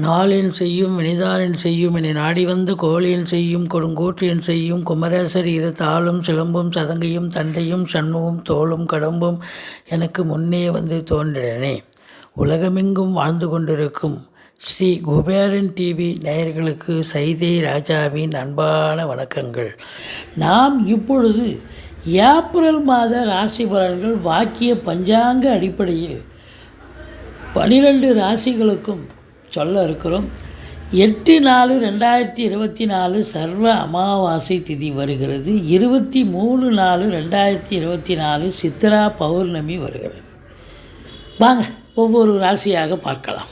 நாளின் செய்யும் வினிதானின் செய்யும் என நாடி வந்த கோழியின் செய்யும் கொடுங்கூற்றியன் செய்யும் குமரேசர் இது தாளும் சிலம்பும் சதங்கையும் தண்டையும் சண்முகம் தோளும் கடம்பும் எனக்கு முன்னே வந்து தோன்றினே. உலகமெங்கும் வாழ்ந்து கொண்டிருக்கும் ஸ்ரீ குபேரன் டிவி நேயர்களுக்கு சைதை ராஜாவின் அன்பான வணக்கங்கள். நாம் இப்பொழுது ஏப்ரல் மாத ராசி பலன்கள் வாக்கிய பஞ்சாங்க அடிப்படையில் 12 ராசிகளுக்கும் சொல்ல இருக்கிறோம். 8/4/2024 சர்வ அமாவாசை திதி வருகிறது. 23/4/2024 சித்ரா பௌர்ணமி வருகிறது. வாங்க ஒவ்வொரு ராசியாக பார்க்கலாம்.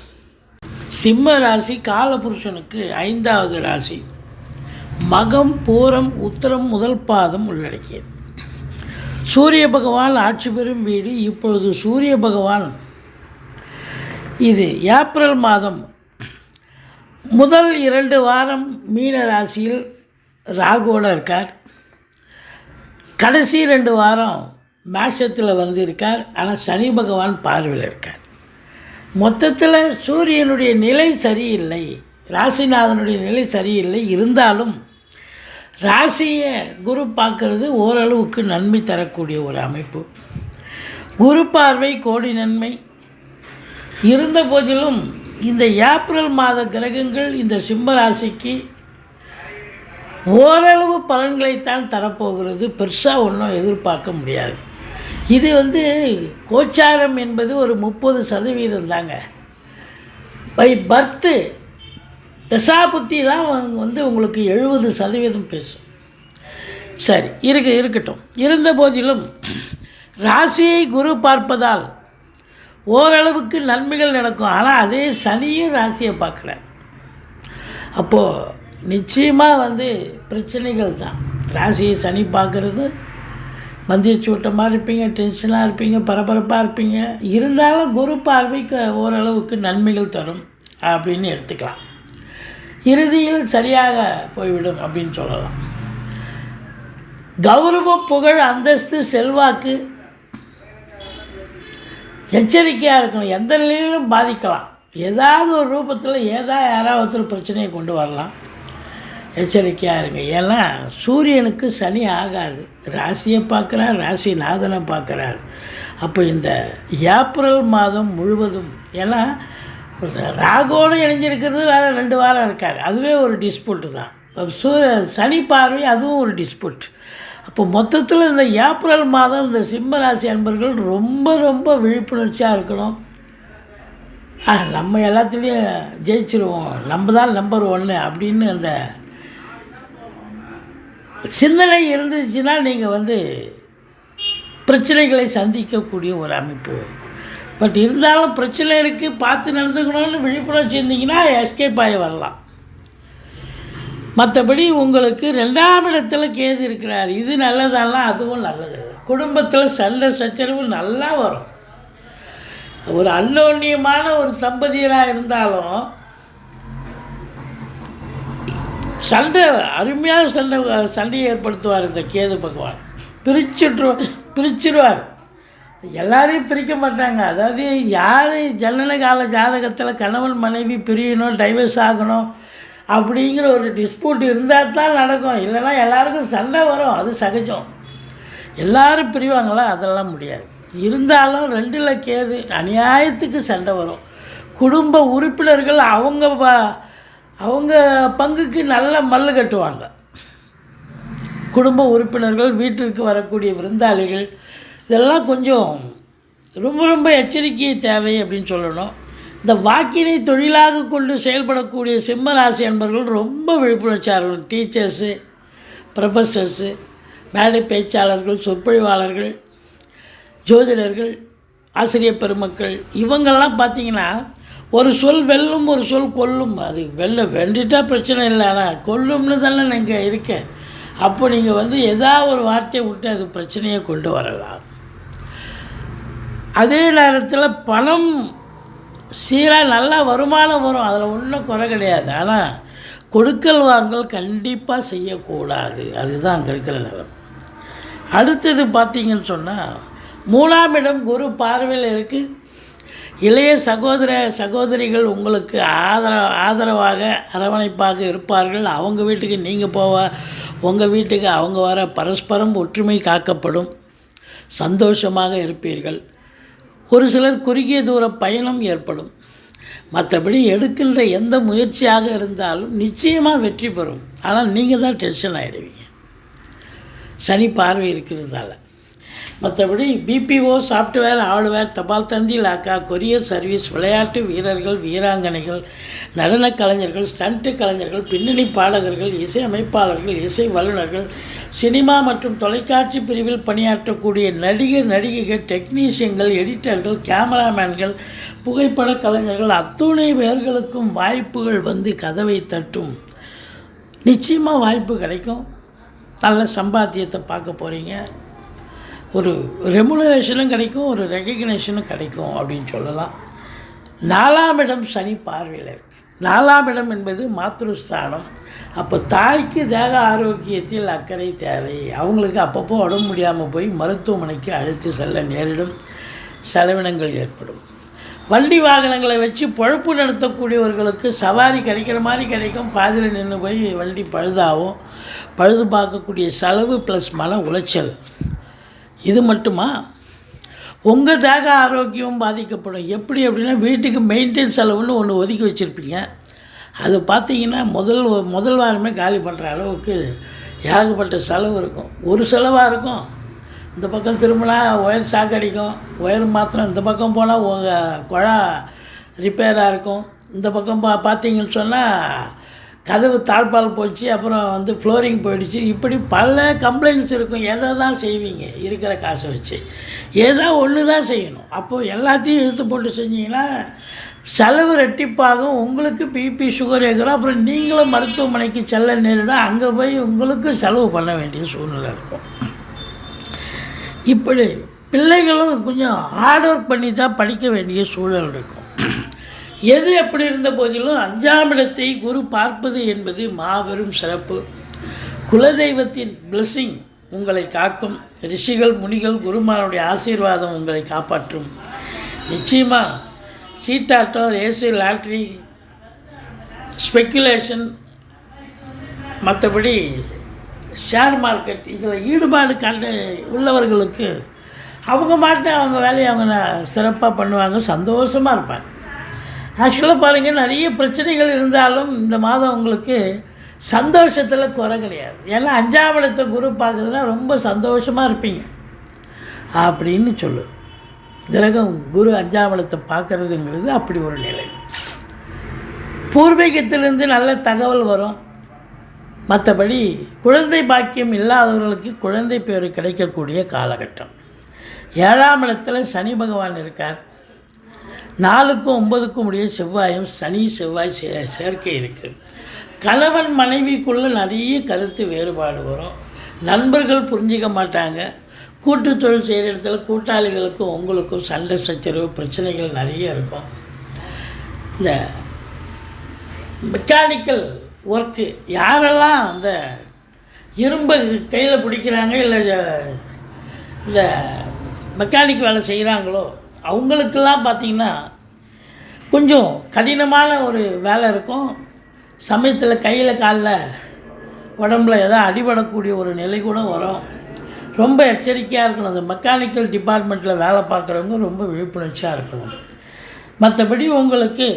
சிம்ம ராசி காலபுருஷனுக்கு 5வது ராசி. மகம் பூரம் உத்திரம் முதல் பாதம் உள்ளடக்கியது. சூரிய பகவான் ஆட்சி பெறும் வீடு. இப்பொழுது சூரிய பகவான் இது ஏப்ரல் மாதம் முதல் 2 வாரம் மீன ராசியில் ராகுவோடு இருக்கார். கடைசி 2 வாரம் மேஷத்தில் வந்து இருக்கார். ஆனால் சனி பகவான் பார்வையில் இருக்கார். மொத்தத்தில் சூரியனுடைய நிலை சரியில்லை, ராசிநாதனுடைய நிலை சரியில்லை. இருந்தாலும் ராசியை குரு பார்க்கறது ஓரளவுக்கு நன்மை தரக்கூடிய ஒரு அமைப்பு. குரு பார்வை கோடி நன்மை. இருந்த போதிலும் இந்த ஏப்ரல் மாத கிரகங்கள் இந்த சிம்ம ராசிக்கு ஓரளவு பலன்களைத்தான் தரப்போகிறது. பெருசாக ஒன்றும் எதிர்பார்க்க முடியாது. இது கோச்சாரம் என்பது ஒரு 30% தாங்க. பை பர்த்து தசாபுத்தி தான் உங்களுக்கு 70% பேசும். சரி இருக்கட்டும். இருந்த போதிலும் ராசியை குரு பார்ப்பதால் ஓரளவுக்கு நன்மைகள் நடக்கும். ஆனால் அதே சனியும் ராசியை பார்க்குறார். அப்போது நிச்சயமாக பிரச்சனைகள் தான். ராசியை சனி பார்க்குறது மந்திரிச்சூட்டமாக இருப்பீங்க, டென்ஷனாக இருப்பீங்க, பரபரப்பாக இருப்பீங்க. இருந்தாலும் குரு பார்வைக்கு ஓரளவுக்கு நன்மைகள் தரும் அப்படின்னு எடுத்துக்கலாம். இறுதியில் சரியாக போய்விடும் அப்படின்னு சொல்லலாம். கௌரவம், புகழ், அந்தஸ்து, செல்வாக்கு எச்சரிக்கையாக இருக்கணும். எந்த நிலையிலும் பாதிக்கலாம். ஏதாவது ஒரு ரூபத்தில் யாராவது ஒருத்தர் பிரச்சனையை கொண்டு வரலாம். எச்சரிக்கையாக இருங்க. ஏன்னா சூரியனுக்கு சனி ஆகாது. ராசியை பார்க்குறார், ராசிநாதனை பார்க்குறார். அப்போ இந்த ஏப்ரல் மாதம் முழுவதும், ஏன்னா ராகுவோடு இணைஞ்சிருக்கிறது வேறு 2 வாரம் இருக்கார். அதுவே ஒரு டிஸ்பியூட்டு தான். சனி பார்வை அதுவும் ஒரு டிஸ்பியூட். அப்போ மொத்தத்தில் இந்த ஏப்ரல் மாதம் இந்த சிம்ம ராசி அன்பர்கள் ரொம்ப ரொம்ப விழிப்புணர்ச்சியாக இருக்கணும். நம்ம எல்லாத்துலேயும் ஜெயிச்சிருவோம், நம்ம தான் நம்பர் 1 அப்படின்னு அந்த சிந்தனை இருந்துச்சுன்னா நீங்கள் பிரச்சனைகளை சந்திக்கக்கூடிய ஒரு அமைப்பு. பட் இருந்தாலும் பிரச்சனை இருக்குது, பார்த்து நடந்துக்கணும்னு விழிப்புணர்ச்சி இருந்தீங்கன்னா எஸ்கேப் ஆகி வரலாம். மற்றபடி உங்களுக்கு 2ஆம் இடத்துல கேது இருக்கிறார். இது நல்லதானா? அதுவும் நல்லதில்லை. குடும்பத்தில் சண்டை சச்சரவு நல்லா வரும். ஒரு அந்யோன்யமான ஒரு தம்பதியராக இருந்தாலும் சண்டை, அருமையாக சண்டையை ஏற்படுத்துவார் இந்த கேது பகவான். பிரிச்சிடுவார். எல்லாரையும் பிரிக்க மாட்டாங்க. அதாவது யார் ஜனன கால ஜாதகத்தில் கணவன் மனைவி பிரியணும், டைவர்ஸ் ஆகணும் அப்படிங்கிற ஒரு டிஸ்பியூட் இருந்தால் தான் நடக்கும். இல்லைன்னா எல்லாருக்கும் சண்டை வரும், அது சகஜம். எல்லோரும் பிரிவாங்களா? அதெல்லாம் முடியாது. இருந்தாலும் 2ல் கேது, அநியாயத்துக்கு சண்டை வரும். குடும்ப உறுப்பினர்கள் அவங்க பங்குக்கு நல்ல மல்லு கட்டுவாங்க. குடும்ப உறுப்பினர்கள், வீட்டிற்கு வரக்கூடிய விருந்தாளிகள், இதெல்லாம் கொஞ்சம் ரொம்ப ரொம்ப எச்சரிக்கை தேவை அப்படின்னு சொல்லணும். இந்த வாக்கினை தொழிலாக கொண்டு செயல்படக்கூடிய சிம்ம ராசி அன்பர்கள் ரொம்ப விழிப்புணர்ச்சியாளர்கள். டீச்சர்ஸு, ப்ரொஃபஸர்ஸு, மேடை பேச்சாளர்கள், சொற்பொழிவாளர்கள், ஜோதிடர்கள், ஆசிரியர் பெருமக்கள், இவங்கெல்லாம் பார்த்திங்கன்னா ஒரு சொல் வெல்லும், ஒரு சொல் கொல்லும். அது வெண்டிட்டால் பிரச்சனை இல்லை, ஆனால் கொல்லும்னு தானே நீங்கள் இருக்க. அப்போ நீங்கள் ஏதாவது ஒரு வார்த்தையை விட்டு அது பிரச்சனையை கொண்டு வரலாம். அதே நேரத்தில் பணம் சீராக நல்லா வருமானம் வரும், அதில் ஒன்றும் குறை கிடையாது. ஆனால் கொடுக்கல் வாங்கல் கண்டிப்பாக செய்யக்கூடாது. அதுதான் அங்கே இருக்கிற நிலம். அடுத்தது பார்த்திங்கன்னு சொன்னால் 3ஆம் இடம் குரு பார்வையில் இருக்குது. இளைய சகோதரிகள் உங்களுக்கு ஆதரவாக அரவணைப்பாக இருப்பார்கள். அவங்க வீட்டுக்கு நீங்கள் உங்கள் வீட்டுக்கு அவங்க வர பரஸ்பரம் ஒற்றுமை காக்கப்படும். சந்தோஷமாக இருப்பீர்கள். ஒரு சிலர் குறுகிய தூர பயணம் ஏற்படும். மற்றபடி எடுக்கின்ற எந்த முயற்சியாக இருந்தாலும் நிச்சயமாக வெற்றி பெறும். ஆனால் நீங்கள் தான் டென்ஷன் ஆகிடுவீங்க, சனி பார்வை இருக்கிறதால. மற்றபடி பிபிஓ, சாஃப்ட்வேர், ஹார்ட்வேர், தபால் தந்தி, லாக்கா, கொரியர் சர்வீஸ், விளையாட்டு வீரர்கள், வீராங்கனைகள், நடன கலைஞர்கள், ஸ்டண்ட்டு கலைஞர்கள், பின்னணி பாடகர்கள், இசை அமைப்பாளர்கள், இசை வல்லுநர்கள், சினிமா மற்றும் தொலைக்காட்சி பிரிவில் பணியாற்றக்கூடிய நடிகர் நடிகைகள், டெக்னீஷியன்கள், எடிட்டர்கள், கேமராமேன்கள், புகைப்பட கலைஞர்கள் அத்துணை பேர்களுக்கும் வாய்ப்புகள் வந்து கதவை தட்டும். நிச்சயமாக வாய்ப்பு கிடைக்கும். நல்ல சம்பாத்தியத்தை பார்க்க போகிறீங்க. ஒரு ரெமுனரேஷனும் கிடைக்கும், ஒரு ரெகக்னேஷனும் கிடைக்கும் அப்படின்னு சொல்லலாம். 4ஆம் இடம் சனி பார்வையில் இருக்குது. 4ஆம் இடம் என்பது மாத்ருஸ்தானம். அப்போ தாய்க்கு தேக ஆரோக்கியத்தில் அக்கறை தேவை. அவங்களுக்கு அப்பப்போ உடம்பு முடியாமல் போய் மருத்துவமனைக்கு அழைத்து செல்ல நேரிடும். செலவினங்கள் ஏற்படும். வண்டி வாகனங்களை வச்சு பொழப்பு நடத்தக்கூடியவர்களுக்கு சவாரி கிடைக்கிற மாதிரி கிடைக்கும். பாதியில் நின்று போய் வண்டி பழுதாகும். பழுது பார்க்கக்கூடிய செலவு ப்ளஸ் மன உளைச்சல். இது மட்டுமா, உங்கள் தேக ஆரோக்கியம் பாதிக்கப்படும். எப்படி அப்படின்னா, வீட்டுக்கு மெயின்டெனன்ஸ் செலவுன்னு ஒன்று ஒதுக்கி வச்சுருப்பீங்க. அது பார்த்திங்கன்னா முதல் வாரமே காலி பண்ணுற அளவுக்கு ஏகப்பட்ட செலவு இருக்கும். ஒரு செலவாக இருக்கும். இந்த பக்கம் திரும்பினா ஒயர் ஷாக் அடிக்கும், ஒயர் மாத்திரம். இந்த பக்கம் போனால் குழா ரிப்பேராக இருக்கும். இந்த பக்கம் பார்த்தீங்கன்னு சொன்னால் கதவு தாழ்பால் போச்சு, அப்புறம் வந்து ஃப்ளோரிங் போயிடுச்சு. இப்படி பல கம்ப்ளைண்ட்ஸ் இருக்கும். எதை தான் செய்வீங்க இருக்கிற காசை வச்சு? ஏதோ ஒன்று தான் செய்யணும். அப்போது எல்லாத்தையும் இழுத்து போட்டு செஞ்சிங்கன்னா செலவு ரெட்டிப்பாகும். உங்களுக்கு பிபி சுகர் ஏற்கிறோம். அப்புறம் நீங்களும் மருத்துவமனைக்கு செல்ல நேரிடும். அங்கே போய் உங்களுக்கு செலவு பண்ண வேண்டிய சூழ்நிலை இருக்கும். இப்படி பிள்ளைகளும் கொஞ்சம் ஹார்ட் ஒர்க் பண்ணி தான் படிக்க வேண்டிய சூழல் இருக்கும். எது எப்படி இருந்த போதிலும் 5ஆம் இடத்தை குரு பார்ப்பது என்பது மாபெரும் சிறப்பு. குலதெய்வத்தின் பிளெஸ்ஸிங் உங்களை காக்கும். ரிஷிகள், முனிகள், குருமாருடைய ஆசீர்வாதம் உங்களை காப்பாற்றும். நிச்சயமாக சீட்டாட்டம், ரேஸு, லாட்ரி, ஸ்பெக்குலேஷன், மற்றபடி ஷேர் மார்க்கெட் இதில் ஈடுபாடு உள்ளவர்களுக்கு அவங்க மாட்டு அவங்க வேலையை அவங்க சிறப்பாக பண்ணுவாங்க, சந்தோஷமாக இருப்பாங்க. ஆக்சுவலாக பாருங்கள், நிறைய பிரச்சனைகள் இருந்தாலும் இந்த மாதம் உங்களுக்கு சந்தோஷத்தில் குறை கிடையாது. ஏன்னா 5ஆம் இடத்தை குரு பார்க்குறதுனா ரொம்ப சந்தோஷமாக இருப்பீங்க அப்படின்னு சொல்லு. கிரகம் குரு 5ஆம் இடத்தை பார்க்குறதுங்கிறது அப்படி ஒரு நிலை. பூர்வீகத்திலிருந்து நல்ல தகவல் வரும். மற்றபடி குழந்தை பாக்கியம் இல்லாதவர்களுக்கு குழந்தை பேர் கிடைக்கக்கூடிய காலகட்டம். 7ஆம் இடத்துல சனி பகவான் இருக்கார். 4க்கும் 9க்கும் உடைய செவ்வாயும் சனி செவ்வாய் சேர்க்கை இருக்குது. கணவன் மனைவிக்குள்ளே நிறைய கருத்து வேறுபாடு வரும். நண்பர்கள் புரிஞ்சிக்க மாட்டாங்க. கூட்டு தொழில் செய்கிற இடத்துல கூட்டாளிகளுக்கும் உங்களுக்கும் சண்டை சச்சரவு பிரச்சனைகள் நிறைய இருக்கும். இந்த மெக்கானிக்கல் ஒர்க்கு யாரெல்லாம் அந்த இரும்பை கையில் பிடிக்கிறாங்க, இல்லை இந்த மெக்கானிக் வேலை செய்கிறாங்களோ அவங்களுக்கெல்லாம் பார்த்திங்கன்னா கொஞ்சம் கடினமான ஒரு வேலை இருக்கும். சமயத்தில் கையில் காலில் உடம்புல எதாவது அடிபடக்கூடிய ஒரு நிலை கூட வரும். ரொம்ப எச்சரிக்கையாக இருக்கணும். அந்த மெக்கானிக்கல் டிபார்ட்மெண்ட்டில் வேலை பார்க்குறவங்க ரொம்ப விழிப்புணர்ச்சியாக இருக்கணும். மற்றபடி உங்களுக்கு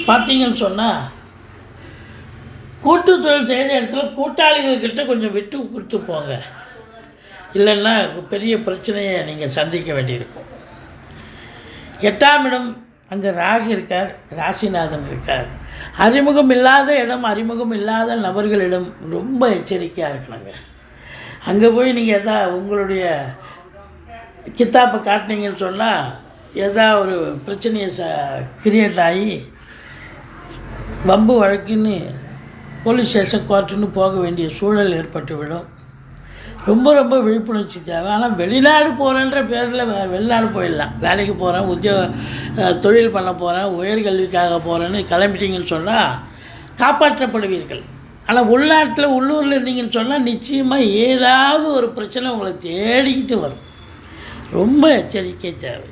பார்த்திங்கன்னு சொன்னால் கூட்டு தொழில் செய்கிற இடத்துல கூட்டாளிகள்கிட்ட கொஞ்சம் விட்டு கொடுத்து போங்க. இல்லைன்னா பெரிய பிரச்சனையை நீங்கள் சந்திக்க வேண்டியிருக்கும். 8ஆம் இடம், அங்கே ராகு இருக்கார், ராசிநாதன் இருக்கார். அறிமுகம் இல்லாத இடம், அறிமுகம் இல்லாத நபர்களிடம் ரொம்ப எச்சரிக்கையாக இருக்கணுங்க. அங்கே போய் நீங்கள் உங்களுடைய கித்தாப்பை காட்டினீங்கன்னு சொன்னால் ஒரு பிரச்சனையை கிரியேட் ஆகி வம்பு வழக்குன்னு போலீஸ் ஸ்டேஷன் கோர்ட்டுன்னு போக வேண்டிய சூழல் ஏற்பட்டுவிடும். ரொம்ப ரொம்ப விழிப்புணர்ச்சி தேவை. ஆனால் வெளிநாடு போகிறேன்ற பேரில் வெளிநாடு போயிடலாம். வேலைக்கு போகிறேன், தொழில் பண்ண போகிறேன், உயர்கல்விக்காக போகிறேன்னு கிளம்பிட்டீங்கன்னு சொன்னால் காப்பாற்றப்படுவீர்கள். ஆனால் உள்ளூரில் இருந்தீங்கன்னு சொன்னால் நிச்சயமாக ஏதாவது ஒரு பிரச்சனை உங்களை தேடிக்கிட்டு வரும். ரொம்ப எச்சரிக்கை தேவை.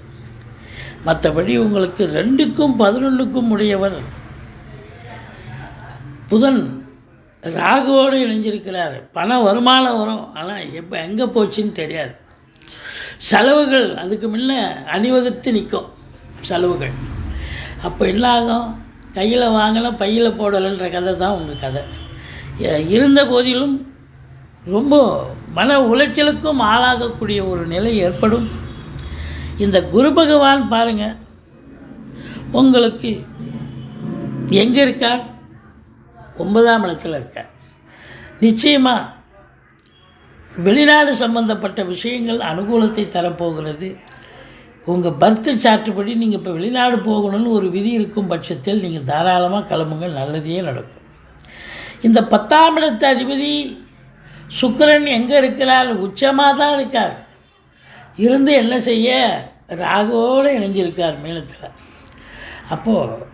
மற்றபடி உங்களுக்கு 2க்கும் 11க்கும் உடையவர் புதன் ராகுவோடு இணைஞ்சிருக்கிறார். பண வருமானம் வரும், ஆனால் எப்போ எங்கே போச்சுன்னு தெரியாது. செலவுகள் அதுக்கு முன்ன அணிவகுத்து நிற்கும் செலவுகள். அப்போ என்ன ஆகும்? கையில் வாங்கின பையில் போடலைன்ற கதை தான் உங்கள் கதை. இருந்த போதிலும் ரொம்ப மன உளைச்சலுக்கும் ஆளாகக்கூடிய ஒரு நிலை ஏற்படும். இந்த குரு பகவான் பாருங்கள், உங்களுக்கு எங்கே இருக்கார்? 9ஆம் இடத்துல இருக்கார். நிச்சயமாக வெளிநாடு சம்பந்தப்பட்ட விஷயங்கள் அனுகூலத்தை தரப்போகிறது. உங்கள் பர்த் சார்ட்டுப்படி நீங்கள் இப்போ வெளிநாடு போகணும்னு ஒரு விதி இருக்கும் பட்சத்தில் நீங்கள் தாராளமாக கிளம்புங்க, நல்லதே நடக்கும். இந்த 10ஆம் இடத்து அதிபதி சுக்கிரன் எங்கே இருக்கிறார்? உச்சமாக தான் இருக்கார். இருந்து என்ன செய்ய? ராகுவோடு இணைஞ்சிருக்கார் மீனத்தில். அப்போது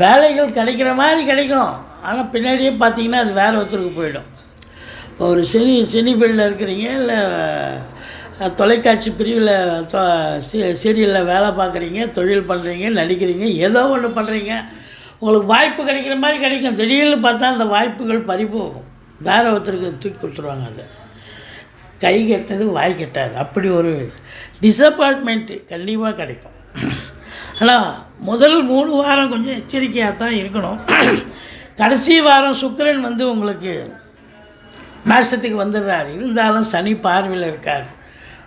வேலைகள் கிடைக்கிற மாதிரி கிடைக்கும், ஆனால் பின்னாடியே பார்த்தீங்கன்னா அது வேறு ஒருத்தருக்கு போயிடும். ஒரு சினி ஃபீல்டில் இருக்கிறீங்க, இல்லை தொலைக்காட்சி பிரிவில் சீரியலில் வேலை பார்க்குறீங்க, தொழில் பண்ணுறீங்க, நடிக்கிறீங்க, ஏதோ ஒன்று பண்ணுறீங்க, உங்களுக்கு வாய்ப்பு கிடைக்கிற மாதிரி கிடைக்கும். திடீர்னு பார்த்தா அந்த வாய்ப்புகள் பறிபோகும், வேறு ஒருத்தருக்கு தூக்கி கொடுத்துருவாங்க. அது கை கெட்டது வாய் கெட்டாது, அப்படி ஒரு டிசப்பாயின்மெண்ட்டு கண்டிப்பாக கிடைக்கும். ஆனால் முதல் 3 வாரம் கொஞ்சம் எச்சரிக்கையாக தான் இருக்கணும். கடைசி வாரம் சுக்கிரன் உங்களுக்கு மேஷத்துக்கு வந்துடுறார். இருந்தாலும் சனி பார்வையில் இருக்கார்.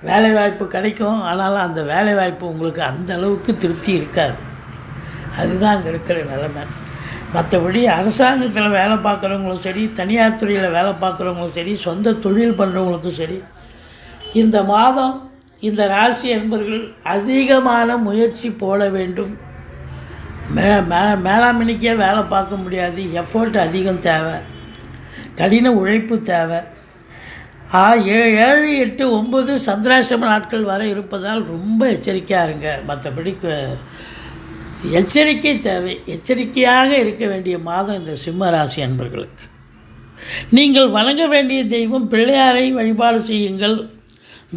வேலைவாய்ப்பு கிடைக்கும், ஆனாலும் அந்த வேலைவாய்ப்பு உங்களுக்கு அந்த அளவுக்கு திருப்தி இருக்காது. அதுதான் அங்கே இருக்கிற நிலைமை. மற்றபடி அரசாங்கத்தில் வேலை பார்க்குறவங்களும் சரி, தனியார் துறையில் வேலை பார்க்குறவங்களும் சரி, சொந்த தொழில் பண்ணுறவங்களுக்கும் சரி, இந்த மாதம் இந்த ராசி என்பர்கள் அதிகமான முயற்சி போட வேண்டும். மேலாமணிக்கே வேலை பார்க்க முடியாது, எஃபோர்ட் அதிகம் தேவை, கடின உழைப்பு தேவை. 7, 8, 9 சந்திராசிரம நாட்கள் வரை இருப்பதால் ரொம்ப எச்சரிக்கையாக இருங்க. மற்றபடி எச்சரிக்கை தேவை. எச்சரிக்கையாக இருக்க வேண்டிய மாதம் இந்த சிம்ம ராசி அன்பர்களுக்கு. நீங்கள் வணங்க வேண்டிய தெய்வம் பிள்ளையாரை வழிபாடு செய்யுங்கள்,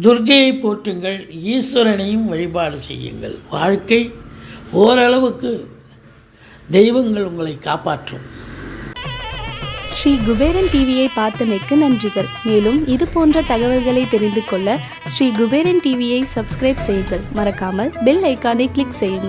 துர்க்கையை போற்றுங்கள், ஈஸ்வரனையும் வழிபாடு செய்யுங்கள். வாழ்க்கை ஓரளவுக்கு தெய்வங்கள் உங்களை காப்பாற்றும். ஸ்ரீ குபேரன் டிவியை பார்த்தமைக்கு நன்றிகள். மேலும் இது போன்ற தகவல்களை தெரிந்து கொள்ள ஸ்ரீ குபேரன் டிவியை சப்ஸ்கிரைப் செய்யுங்கள். மறக்காமல் பெல் ஐக்கானை கிளிக் செய்யுங்கள்.